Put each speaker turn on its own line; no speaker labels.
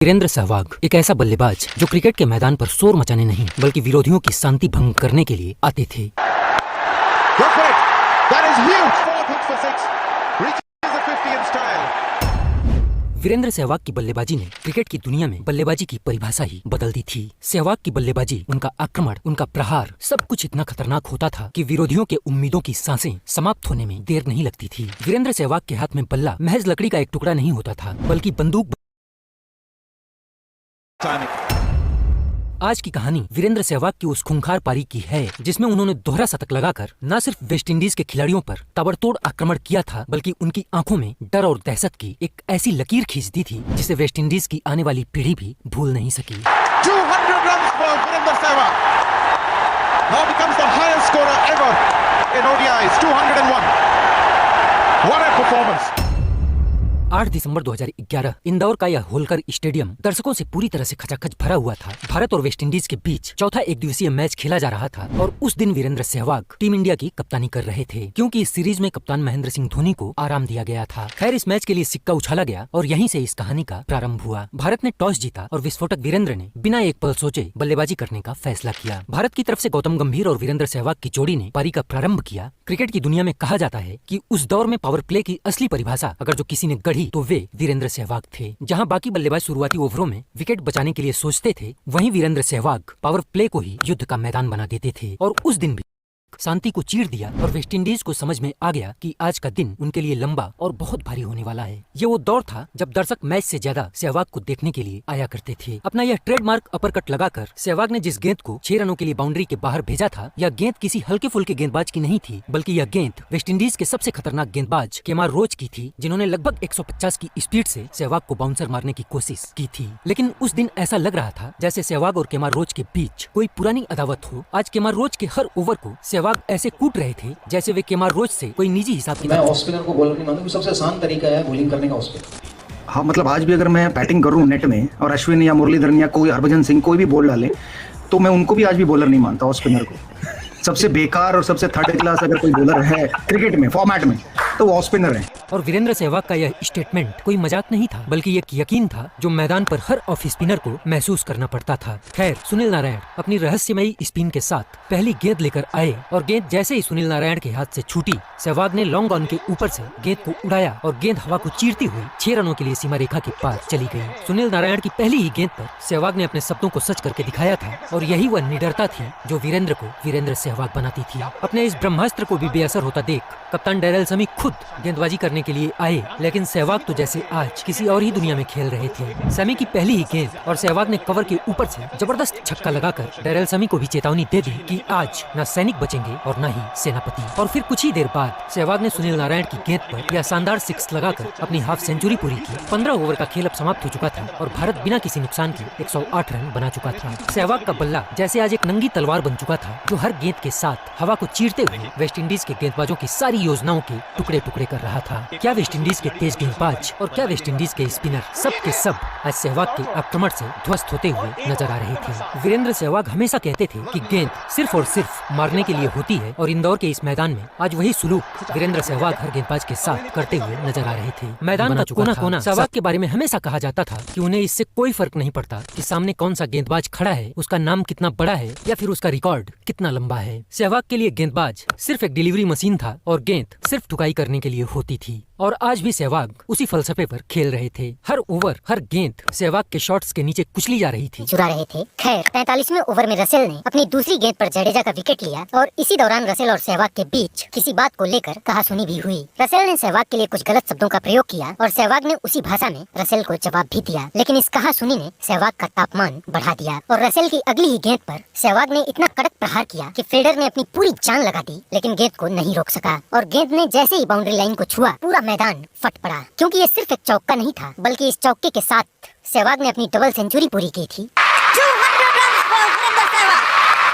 वीरेंद्र सहवाग एक ऐसा बल्लेबाज जो क्रिकेट के मैदान पर शोर मचाने नहीं बल्कि विरोधियों की शांति भंग करने के लिए आते थे। वीरेंद्र सहवाग की बल्लेबाजी ने क्रिकेट की दुनिया में बल्लेबाजी की परिभाषा ही बदल दी थी। सहवाग की बल्लेबाजी, उनका आक्रमण, उनका प्रहार, सब कुछ इतना खतरनाक होता था कि विरोधियों के उम्मीदों की सांसें समाप्त होने में देर नहीं लगती थी। वीरेंद्र सहवाग के हाथ में बल्ला महज लकड़ी का एक टुकड़ा नहीं होता था, बल्कि बंदूक। आज की कहानी वीरेंद्र सहवाग की उस खूंखार पारी की है जिसमें उन्होंने दोहरा शतक लगाकर न सिर्फ वेस्टइंडीज के खिलाड़ियों पर ताबड़तोड़ आक्रमण किया था, बल्कि उनकी आंखों में डर और दहशत की एक ऐसी लकीर खींच दी थी जिसे वेस्टइंडीज की आने वाली पीढ़ी भी भूल नहीं सकी।
200 runs for Virender Sehwag. Now becomes the highest scorer ever in ODIs. 201. What a performance!
8 दिसंबर 2011 इंदौर का यह होलकर स्टेडियम दर्शकों से पूरी तरह से खचाखच भरा हुआ था। भारत और वेस्टइंडीज के बीच चौथा एक दिवसीय मैच खेला जा रहा था और उस दिन वीरेंद्र सहवाग टीम इंडिया की कप्तानी कर रहे थे, क्योंकि इस सीरीज में कप्तान महेंद्र सिंह धोनी को आराम दिया गया था। खैर, इस मैच के लिए सिक्का उछाला गया और यहीं से इस कहानी का प्रारंभ हुआ। भारत ने टॉस जीता और विस्फोटक वीरेंद्र ने बिना एक पल सोचे बल्लेबाजी करने का फैसला किया। भारत की तरफ से गौतम गंभीर और वीरेंद्र सहवाग की जोड़ी ने पारी का प्रारंभ किया। क्रिकेट की दुनिया में कहा जाता है कि उस दौर में पावर प्ले की असली परिभाषा अगर जो किसी ने गढ़ी तो वे वीरेंद्र सहवाग थे। जहां बाकी बल्लेबाज शुरुआती ओवरों में विकेट बचाने के लिए सोचते थे, वहीं वीरेंद्र सहवाग पावर प्ले को ही युद्ध का मैदान बना देते थे। और उस दिन भी शांति को चीर दिया और वेस्टइंडीज को समझ में आ गया कि आज का दिन उनके लिए लंबा और बहुत भारी होने वाला है। ये वो दौर था जब दर्शक मैच से ज्यादा सहवाग को देखने के लिए आया करते थे। अपना यह ट्रेडमार्क अपरकट लगाकर सहवाग ने जिस गेंद को 6 रनों के लिए बाउंड्री के बाहर भेजा था, यह गेंद किसी हल्के फुल्के गेंदबाज की नहीं थी, बल्कि यह गेंद वेस्टइंडीज के सबसे खतरनाक गेंदबाज केमार रोच की थी, जिन्होंने लगभग 150 की स्पीड से सहवाग को बाउंसर मारने की कोशिश की थी। लेकिन उस दिन ऐसा लग रहा था जैसे सहवाग और केमार रोच के बीच कोई पुरानी अदावत हो। आज केमार रोच के हर ओवर को सहवाग ऐसे कूट रहे थे जैसे वे केमार रोच से कोई निजी हिसाब की।
मैं ऑफ स्पिनर को बॉलर नहीं मानता, सबसे आसान तरीका है बॉलिंग करने का ऑफ स्पिनर।
हाँ, मतलब आज भी अगर मैं बैटिंग करूं नेट में और अश्विन या मुरलीधरन या कोई हरभजन सिंह कोई भी बॉल डाले तो मैं उनको भी आज भी बॉलर नहीं मानता। ऑफ स्पिनर को सबसे बेकार और सबसे थर्ड क्लास अगर कोई बॉलर है क्रिकेट में फॉर्मेट में तो वो ऑफ स्पिनर है।
और वीरेंद्र सहवाग का यह स्टेटमेंट कोई मजाक नहीं था, बल्कि एक यकीन था जो मैदान पर हर ऑफ स्पिनर को महसूस करना पड़ता था। खैर, सुनील नारायण अपनी रहस्यमयी स्पिन के साथ पहली गेंद लेकर आए और गेंद जैसे ही सुनील नारायण के हाथ से छूटी, सहवाग ने लॉन्ग ऑन के ऊपर से गेंद को उड़ाया और गेंद हवा को चीरती हुई 6 रनों के लिए सीमा रेखा के पार चली गई। सुनील नारायण की पहली ही गेंद पर सहवाग ने अपने शब्दों को सच करके दिखाया था और यही वह निडरता थी जो वीरेंद्र को वीरेंद्र सहवाग बनाती थी। अपने इस ब्रह्मास्त्र को भी बेअसर होता देख कप्तान डैरेल समी खुद गेंदबाजी करने के लिए आए, लेकिन सहवाग तो जैसे आज किसी और ही दुनिया में खेल रहे थे। समी की पहली ही गेंद और सहवाग ने कवर के ऊपर से जबरदस्त छक्का लगाकर डैरेल समी को भी चेतावनी दे दी कि आज न सैनिक बचेंगे और न ही सेनापति। और फिर कुछ ही देर बाद सहवाग ने सुनील नारायण की गेंद पर यह शानदार 6 लगाकर अपनी हाफ सेंचुरी पूरी की। 15 ओवर का खेल अब समाप्त हो चुका था और भारत बिना किसी नुकसान के 108 रन बना चुका था। सहवाग का बल्ला जैसे आज एक नंगी तलवार बन चुका था जो हर गेंद के साथ हवा को चीरते हुए वेस्टइंडीज के गेंदबाजों की सारी योजनाओं के टुकड़े टुकड़े कर रहा था। क्या वेस्टइंडीज के तेज गेंदबाज और क्या वेस्टइंडीज के स्पिनर सब के सब आज सहवाग के आक्रमण से ध्वस्त होते हुए नजर आ रहे थे। वीरेंद्र सहवाग हमेशा कहते थे कि गेंद सिर्फ और सिर्फ मारने के लिए होती है और इंदौर के इस मैदान में आज वही सुलूक वीरेंद्र सहवाग हर गेंदबाज के साथ करते हुए नजर आ रहे थे। मैदान का कोना कोना सहवाग के बारे में हमेशा कहा जाता था कि उन्हें इससे कोई फर्क नहीं पड़ता कि सामने कौन सा गेंदबाज खड़ा है, उसका नाम कितना बड़ा है या फिर उसका रिकॉर्ड कितना लंबा है। सहवाग के लिए गेंदबाज सिर्फ एक डिलीवरी मशीन था और गेंद सिर्फ ठुकाई करने के लिए होती थी। और आज भी सहवाग उसी फलसफे पर खेल रहे थे। हर ओवर, हर गेंद सहवाग के शॉट्स के नीचे कुचली जा रही थी,
चुरा रहे थे। खैर, 45वें ओवर में रसेल ने अपनी दूसरी गेंद पर जडेजा का विकेट लिया और इसी दौरान रसेल और सहवाग के बीच किसी बात को लेकर कहासुनी भी हुई। रसेल ने सहवाग के लिए कुछ गलत शब्दों का प्रयोग किया और सहवाग ने उसी भाषा में रसेल को जवाब भी दिया, लेकिन इस कहासुनी ने सहवाग का तापमान बढ़ा दिया और रसेल की अगली ही गेंद पर सहवाग ने इतना कड़क प्रहार किया कि फील्डर ने अपनी पूरी जान लगा दी, लेकिन गेंद को नहीं रोक सका और गेंद ने जैसे ही बाउंड्री लाइन को छुआ पूरा मैदान फट पड़ा, क्योंकि ये सिर्फ एक चौका नहीं था, बल्कि इस चौके के साथ सहवाग ने अपनी डबल सेंचुरी पूरी की थी।